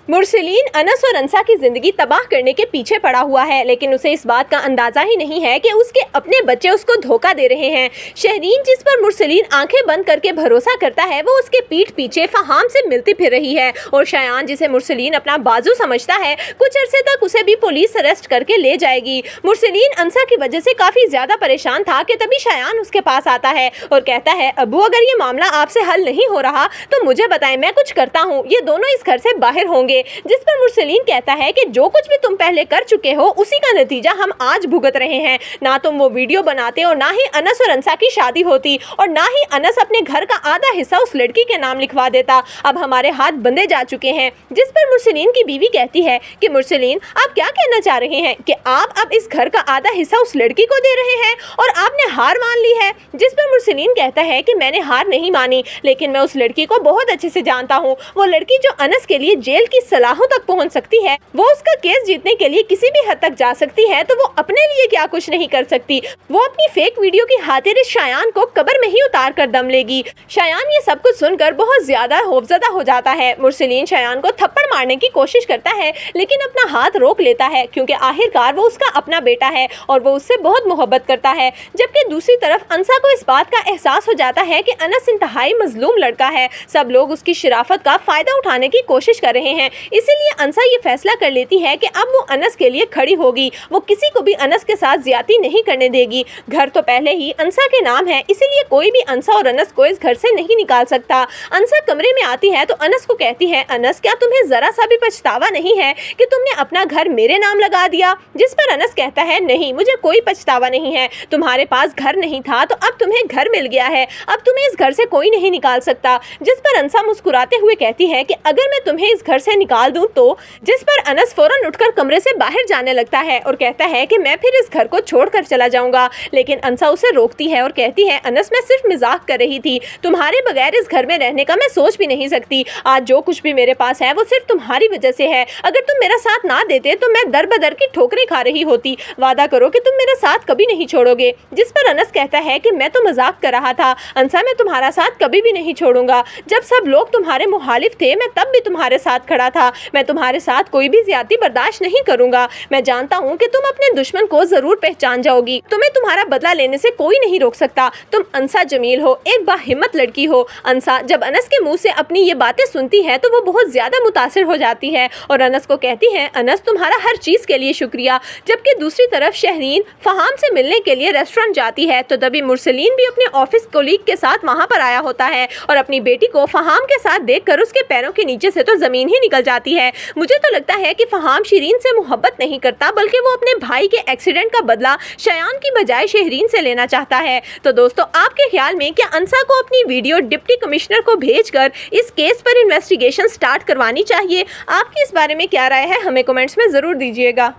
मुरसलीन अनस और अंसा की जिंदगी तबाह करने के पीछे पड़ा हुआ है, लेकिन उसे इस बात का अंदाजा ही नहीं है कि उसके अपने बच्चे उसको धोखा दे रहे हैं। शहरीन, जिस पर मुरसलीन आंखें बंद करके भरोसा करता है, वो उसके पीठ पीछे फहाम से मिलती फिर रही है। और शायान, जिसे मुरसलीन अपना बाजू समझता है, कुछ अरसे तक उसे भी पुलिस अरेस्ट करके ले जाएगी। मुरसलीन अंसा की वजह से काफी ज्यादा परेशान था कि तभी शायान उसके पास आता है और कहता है, अब्बू, अगर ये मामला आपसे हल नहीं हो रहा तो मुझे बताएं, मैं कुछ करता हूँ, ये दोनों इस घर से बाहर होंगे। जिस पर मुरसलीन कहता है कि जो कुछ भी तुम पहले कर चुके हो उसी का नतीजा हम आज भुगत रहे हैं। ना तुम वो वीडियो बनाते और ना ही अनस और अंसा की शादी होती और ना ही अनस अपने घर का आधा हिस्सा उस लड़की के नाम लिखवा देता। अब हमारे हाथ बंधे जा चुके हैं। जिस पर मुरसलीन की बीवी कहती है कि मुरसलीन, आप क्या कहना चाह रहे हैं कि आप अब इस घर का आधा हिस्सा उस लड़की को दे रहे हैं और आपने हार मान ली है। जिस पर मुरसलीन कहता है कि मैंने हार नहीं मानी, लेकिन मैं उस लड़की को बहुत अच्छे से जानता हूँ। वो लड़की जो अनस के लिए जेल की सलाहों तक पहुंच सकती है, वो उसका केस जीतने के लिए किसी भी हद तक जा सकती है, तो वो अपने लिए क्या कुछ नहीं कर सकती। वो अपनी फेक वीडियो की खातिर इस शायान को कब्र में ही उतार कर दम लेगी। शायान ये सब कुछ सुनकर बहुत ज्यादा खौफजदा हो जाता है। मुरसलीन शायान को थप्पड़ मारने की कोशिश करता है, लेकिन अपना हाथ रोक लेता है, क्योंकि आखिरकार वो उसका अपना बेटा है और वो उससे बहुत मोहब्बत करता है। जबकि दूसरी तरफ अंसा को इस बात का एहसास हो जाता है कि अनस इंतहाई मजलूम लड़का है। सब लोग उसकी शराफत का फायदा उठाने की कोशिश कर रहे हैं, इसीलिए अंसा ये फैसला कर लेती है कि अब वो अनस के लिए खड़ी होगी। वो किसी को भी अनस के साथ ज्यादती नहीं करने देगी। घर तो पहले ही अंसा के नाम है, इसीलिए कोई भी अंसा और अनस को इस घर से नहीं निकाल सकता। अंसा कमरे में आती है तो अनस को कहती है, अनस, क्या तुम्हें जरा सा भी पछतावा नहीं है कि तुमने अपना घर मेरे नाम लगा दिया? जिस पर अनस कहता है, नहीं, मुझे कोई पछतावा नहीं है। तुम्हारे पास घर नहीं था तो अब तुम्हें घर मिल गया है, अब तुम्हें इस घर से कोई नहीं निकाल सकता। जिस पर अंसा मुस्कुराते हुए कहती है कि अगर मैं तुम्हें इस घर से निकाल दूं तो? जिस पर अनस फौरन उठकर कमरे से बाहर जाने लगता है और कहता है कि मैं फिर इस घर को छोड़कर चला जाऊंगा, लेकिन अंसा उसे रोकती है और कहती है, अनस, मैं सिर्फ मजाक कर रही थी। तुम्हारे बगैर इस घर में रहने का मैं सोच भी नहीं सकती। आज जो कुछ भी मेरे पास है वो सिर्फ तुम्हारी वजह से है। अगर तुम मेरा साथ ना देते तो मैं दर बदर की ठोकरें खा रही होती। वादा करो कि तुम मेरा साथ कभी नहीं छोड़ोगे। जिस पर अनस कहता है कि मैं तो मजाक कर रहा था अंसा, मैं तुम्हारा साथ कभी भी नहीं छोड़ूंगा। जब सब लोग तुम्हारे मुखालिफ थे मैं तब भी तुम्हारे साथ खड़ा था। मैं तुम्हारे साथ कोई भी ज्यादती बर्दाश्त नहीं करूंगा। मैं जानता हूँ कि तुम अपने दुश्मन को जरूर पहचान जाओगी। तुम्हें तुम्हारा बदला लेने से कोई नहीं रोक सकता। तुम अंसा जमील हो, एक बाहिम्मत लड़की हो। अंसा जब अनस के मुंह से अपनी ये बातें सुनती है तो वो बहुत ज्यादा मुतासिर हो जाती है और अनस को कहती है, अनस, तुम्हारा हर चीज के लिए शुक्रिया। जबकि दूसरी तरफ शहरीन फहाम से मिलने के लिए रेस्टोरेंट जाती है तो तभी मुरसलीन भी अपने ऑफिस कोलीग के साथ वहां पर आया होता है और अपनी बेटी को फहाम के साथ देखकर उसके पैरों के नीचे से तो जमीन ही निकल जाती है। मुझे तो लगता है कि फहाम शरीन से मोहब्बत नहीं करता, बल्कि वो अपने भाई के एक्सीडेंट का बदला शायान की बजाय शहरीन से लेना चाहता है। तो दोस्तों, आपके ख्याल में क्या अंसा को अपनी वीडियो डिप्टी कमिश्नर को भेजकर इस केस पर इन्वेस्टिगेशन स्टार्ट करवानी चाहिए? आपकी इस बारे में क्या राय है, हमें कमेंट्स में जरूर दीजिएगा।